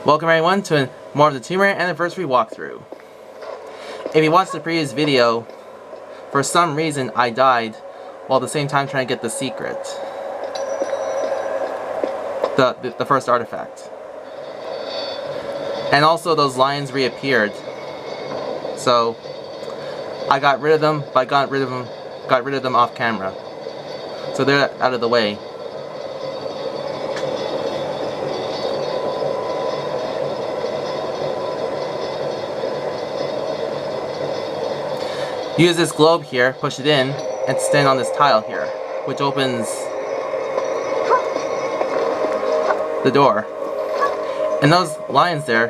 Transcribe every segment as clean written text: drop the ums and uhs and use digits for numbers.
Welcome everyone to more of the Tomb Raider Anniversary walkthrough. If you watched the previous video, for some reason I died while at the same time trying to get the secret. The first artifact. And also those lions reappeared. So I got rid of them, but I got rid of them off camera. So they're out of the way. Use this globe here, push it in, and stand on this tile here, which opens the door. And those lions there,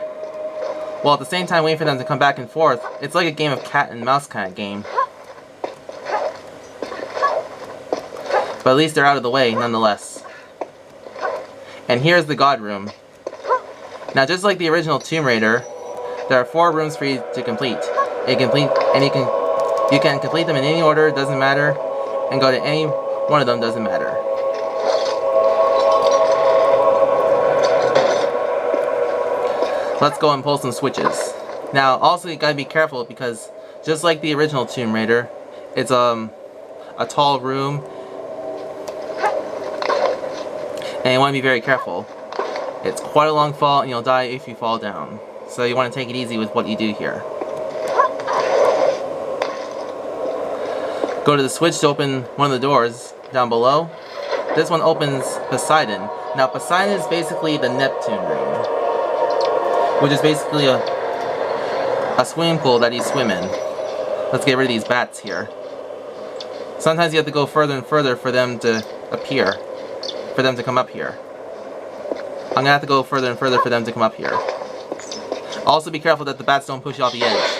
while at the same time waiting for them to come back and forth, it's like a game of cat and mouse kind of game. But at least they're out of the way nonetheless. And here's the God Room. Now just like the original Tomb Raider, there are 4 rooms for you to complete. You can complete them in any order, it doesn't matter, and go to any one of them, doesn't matter. Let's go and pull some switches. Now, also you gotta be careful because just like the original Tomb Raider, it's a tall room, and you want to be very careful. It's quite a long fall, and you'll die if you fall down. So you want to take it easy with what you do here. Go to the switch to open one of the doors down below. This one opens Poseidon. Now Poseidon is basically the Neptune room, which is basically a swimming pool that you swim in. Let's get rid of these bats here. Sometimes you have to go further and further for them to appear, for them to come up here. I'm gonna have to go further and further for them to come up here. Also be careful that the bats don't push you off the edge.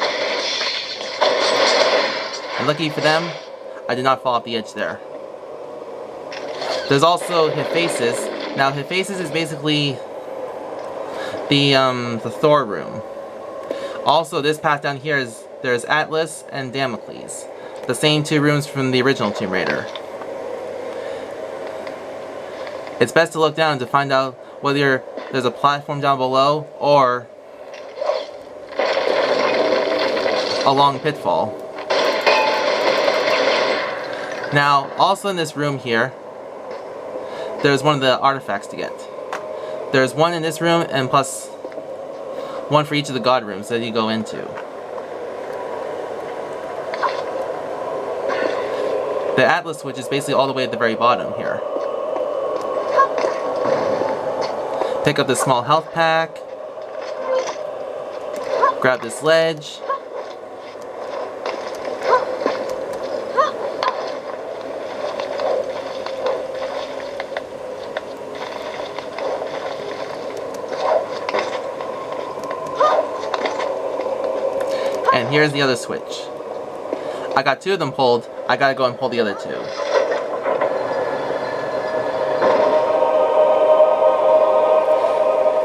And lucky for them, I did not fall off the edge there. There's also Hephaestus. Now Hephaestus is basically the Thor room. Also this path down here there's Atlas and Damocles. The same 2 rooms from the original Tomb Raider. It's best to look down to find out whether there's a platform down below or a long pitfall. Now, also in this room here, there's one of the artifacts to get. There's one in this room, and plus one for each of the God Rooms that you go into. The Atlas switch is basically all the way at the very bottom here. Pick up this small health pack. Grab this ledge. And here's the other switch. I got 2 of them pulled, I gotta go and pull the other 2.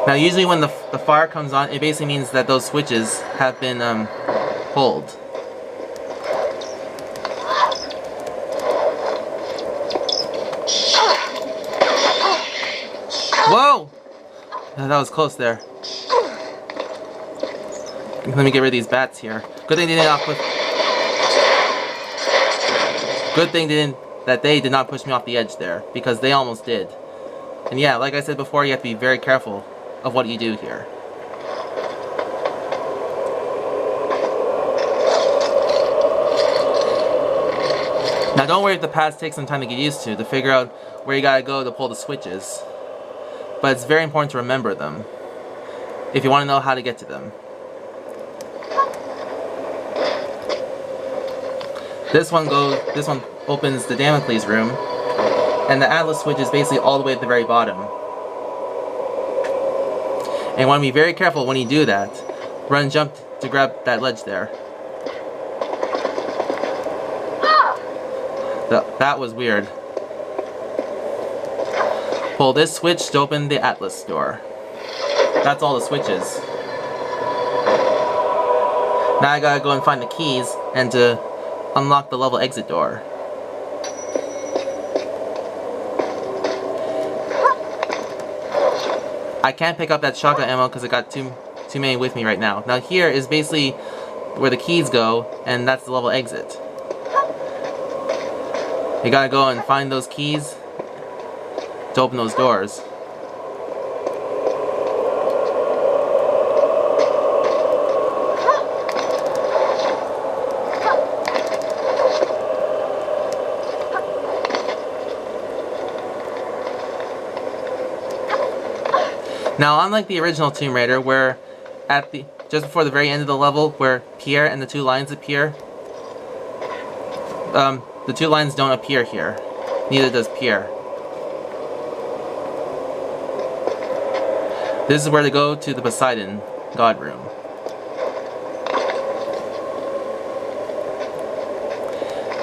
Now usually when the fire comes on, it basically means that those switches have been pulled. Whoa! That was close there. Let me get rid of these bats here. Good thing they did not push me off the edge there, because they almost did. And yeah, like I said before, you have to be very careful of what you do here. Now don't worry if the paths take some time to get used to figure out where you gotta go to pull the switches. But it's very important to remember them if you want to know how to get to them. This one opens the Damocles room, and the Atlas switch is basically all the way at the very bottom. And you want to be very careful when you do that. Run and jump to grab that ledge there. That was weird. Pull this switch to open the Atlas door. That's all the switches. Now I gotta go and find the keys and to unlock the level exit door. I can't pick up that shotgun ammo because I got too many with me right now. Now here is basically where the keys go, and that's the level exit. You gotta go and find those keys to open those doors. Now, unlike the original Tomb Raider, where just before the very end of the level, where Pierre and the two lions appear, the two lions don't appear here. Neither does Pierre. This is where to go to the Poseidon God Room.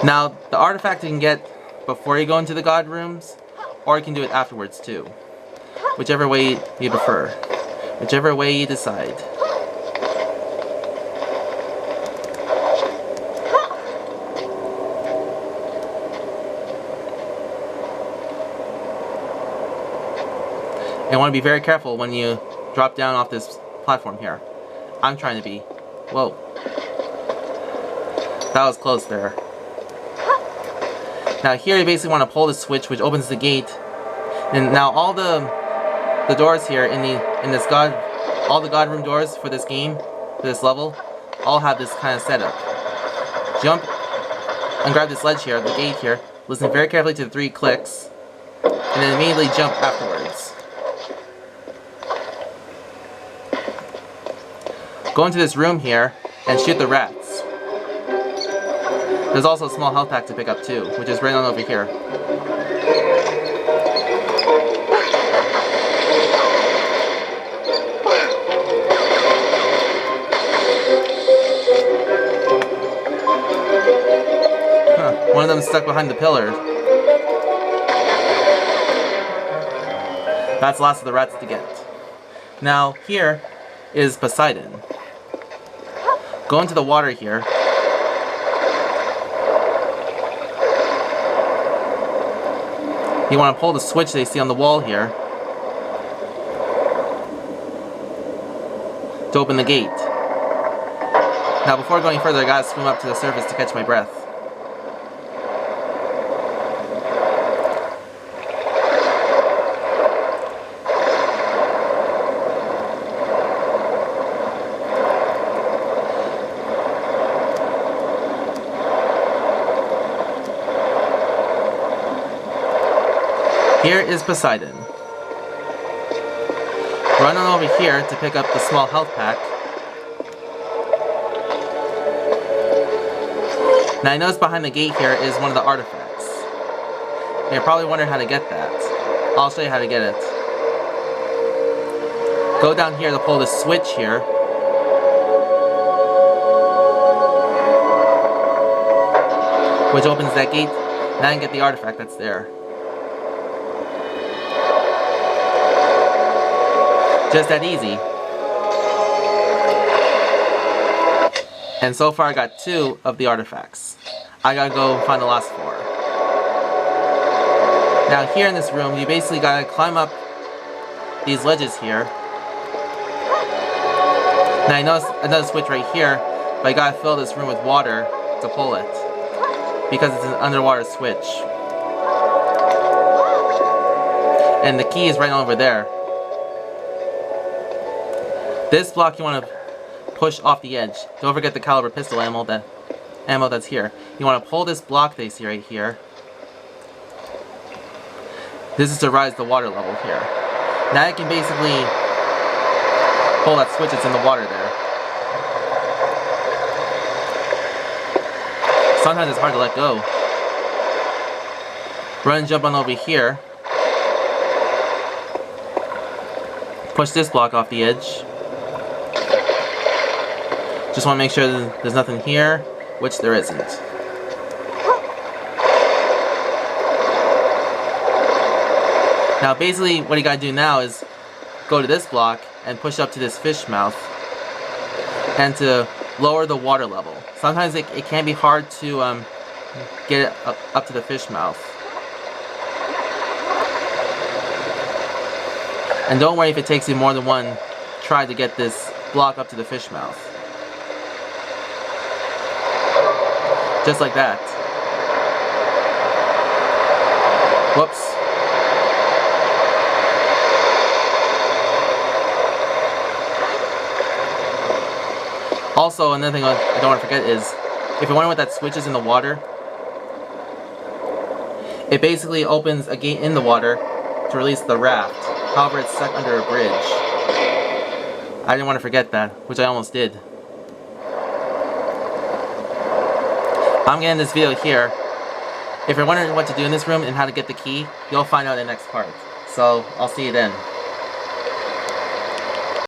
Now, the artifact you can get before you go into the God Rooms, or you can do it afterwards too. Whichever way you prefer. Whichever way you decide. And want to be very careful when you drop down off this platform here. I'm trying to be. Whoa. That was close there. Now here you basically want to pull the switch which opens the gate. And now all the doors here all the God Room doors for this game, for this level, all have this kind of setup. Jump and grab this ledge here, the gate here, listen very carefully to the 3 clicks, and then immediately jump afterwards. Go into this room here and shoot the rats. There's also a small health pack to pick up too, which is right on over here. One of them is stuck behind the pillar. That's the last of the rats to get. Now, here is Poseidon. Go into the water here. You want to pull the switch they see on the wall here to open the gate. Now, before going further, I gotta swim up to the surface to catch my breath. Here is Poseidon. Run on over here to pick up the small health pack. Now I notice behind the gate here is one of the artifacts. You're probably wondering how to get that. I'll show you how to get it. Go down here to pull the switch here. Which opens that gate. Now I can get the artifact that's there. Just that easy. And so far I got 2 of the artifacts. I gotta go find the last 4. Now here in this room, you basically gotta climb up these ledges here. Now I noticed another switch right here, but I gotta fill this room with water to pull it. Because it's an underwater switch. And the key is right over there. This block you want to push off the edge. Don't forget the caliber pistol ammo that's here. You want to pull this block they see right here. This is to rise the water level here. Now you can basically pull that switch that's in the water there. Sometimes it's hard to let go. Run and jump on over here. Push this block off the edge. Just want to make sure that there's nothing here, which there isn't. Now basically what you gotta do now is go to this block and push up to this fish mouth and to lower the water level. Sometimes it can be hard to get it up to the fish mouth. And don't worry if it takes you more than one try to get this block up to the fish mouth. Just like that. Whoops. Also, another thing I don't want to forget is, if you're wondering what that switch is in the water, it basically opens a gate in the water to release the raft. However, it's stuck under a bridge. I didn't want to forget that, which I almost did. I'm going to end this video here. If you're wondering what to do in this room and how to get the key, you'll find out in the next part. So, I'll see you then.